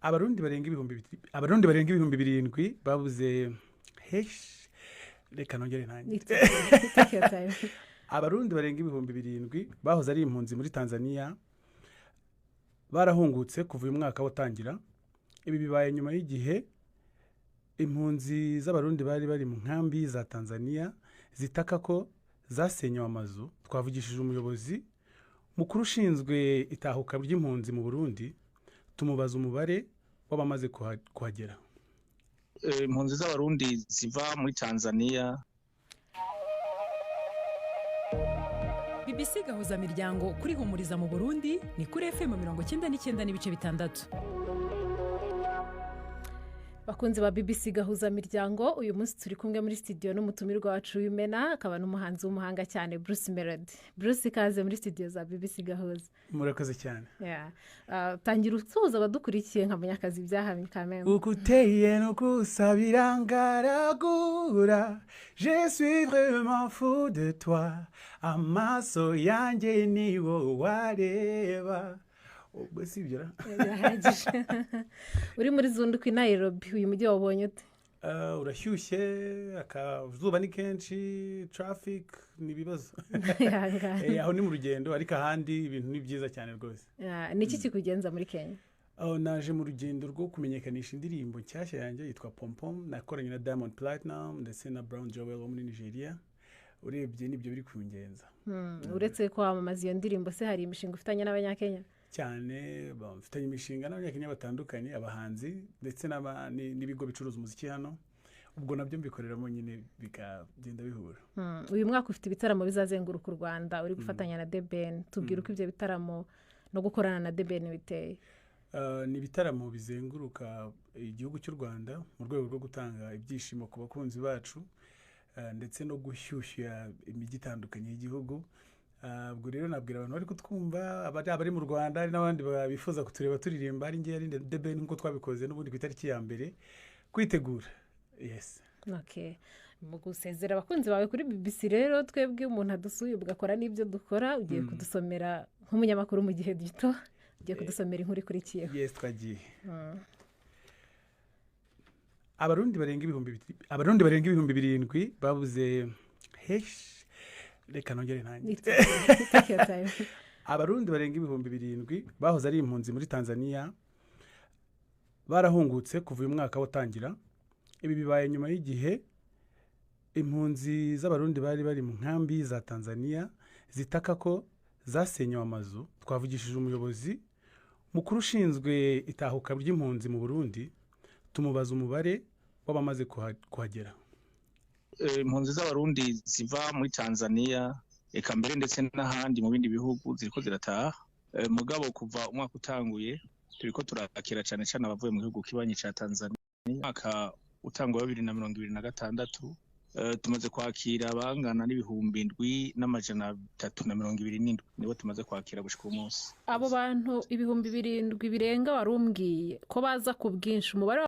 abarundi barenga ibihumbi birindwi babuze hesh reka nongere nanjye Take your time. abarundi barenga ibihumbi birindwi bahoze ari impunzi muri Tanzania barahungutse kuva uyu mwaka watangira. Ibi bibaye nyuma y'igihe impunzi z'abarundi bari mu nkambi za Tanzania zitaka ko zasenyewe amazu. Twavugishije umuyobozi mukuru ushinzwe itahuka ry'impunzi mu Burundi tumubaza umubare w'abamaze kuhagera. Impunzi z'abarundi ziva muri Tanzania. BBC gahuza miryango kuri humuriza mu Burundi ni kuri FM 99.6. Bakunzi ba BBC gahuza miryango, uyu munsi turi kumwe muri studio n'umutumirwa wacu w'Imena, akaba n'umuhanzi w'umuhanga cyane Bruce Melody. Bruce, ikaze muri studio za BBC gahuza. Murakoze cyane. Tangira usoza abadukurikiye nka Munyakazi byahamye kameme. Ukuteye no kusabira ngaragura, je suis vraiment fou de toi, amaso yanjye ni wowe wareba. Ubwo sibyo Birahagije. Uri muri Zunduku i Nairobi, uyu mujyi wabonye ute? Urashyushye, akazuba ni kenshi, traffic ni ibibazo. Aho ni mu rugendo, ariko ahandi ibintu ni byiza cyane rwose. Ni iki kikugenza muri Kenya? Naje mu rugendo rwo kumenyekanisha indirimbo nshyashya yanjye yitwa Pom Pom, nakoranye na Diamond Platinum ndetse na Brown Joel wo muri Nigeria. Urebye nibyo biri kungenza. Uretse ko wamamaza iyo ndirimbo, se hari imishinga ufitanye n'abanyakenya? Cyane bafitanye imishinga n'abanyakenya batandukanye, abahanzi ndetse n'ibigo bicuruza umuziki hano. Ubwo nabyo mbikoreramo nyine bikagenda bihura. Uyu mwaka ufite ibitaramo bizazenguruka u Rwanda, uri gufatanya na The Ben. Tubwire uko ibyo bitaramo no gukorana na The Ben biteye. Ni ibitaramo bizenguruka igihugu cy'u Rwanda mu rwego rwo gutanga ibyishimo ku bakunzi bacu ndetse no gushyushya imijyi itandukanye y'igihugu. Ubwo rero nabwira abantu bari kutwumva, abari mu Rwanda n'abandi bifuza kutureba turirimba, ari ngiye ari The Ben nk'uko twabikoze n'ubundi ku itariki ya mbere, kwitegura. Yes. Okay. Mu gusezera abakunzi bawe kuri BBC rero, twebwe umuntu adusuye ugakora n'ibyo dukora, ugiye kudusomera nk'umunyamakuru mu gihe gito, ugiye kudusomera inkuru ikurikiyeho. Yes, twagiye. Abarundi barenga ibihumbi birindwi babuze hesh reka nongere nanjye. Take your time. Abarundi barenga ibihumbi birindwi bahoze ari impunzi muri Tanzania barahungutse kuva uyu mwaka watangira. Ibi bibaye nyuma y'igihe impunzi z'abarundi bari mu nkambi za Tanzania zitaka ko zasenyewe amazu. Twavugishije umuyobozi mukuru ushinzwe itahuka ry'impunzi mu Burundi tumubaza umubare w'abamaze kuhagera. Impunzi z'abarundi ziva muri Tanzania, eka mbere ndetse n'ahandi mu bindi bihugu ziriko zirataha. Mugabo kuva umwaka utanguye turiko turakira cyane cyane abavuye mu gihugu kibanyi ca Tanzania. Mwaka utanguye 2026 tumaze kwakira bangana n'ibihumbi 7,327 nibo tumaze kwakira gushika umunsi. Abo bantu ibihumbi 7 birenga warumbwiye ko baza ku bwinshi, umubare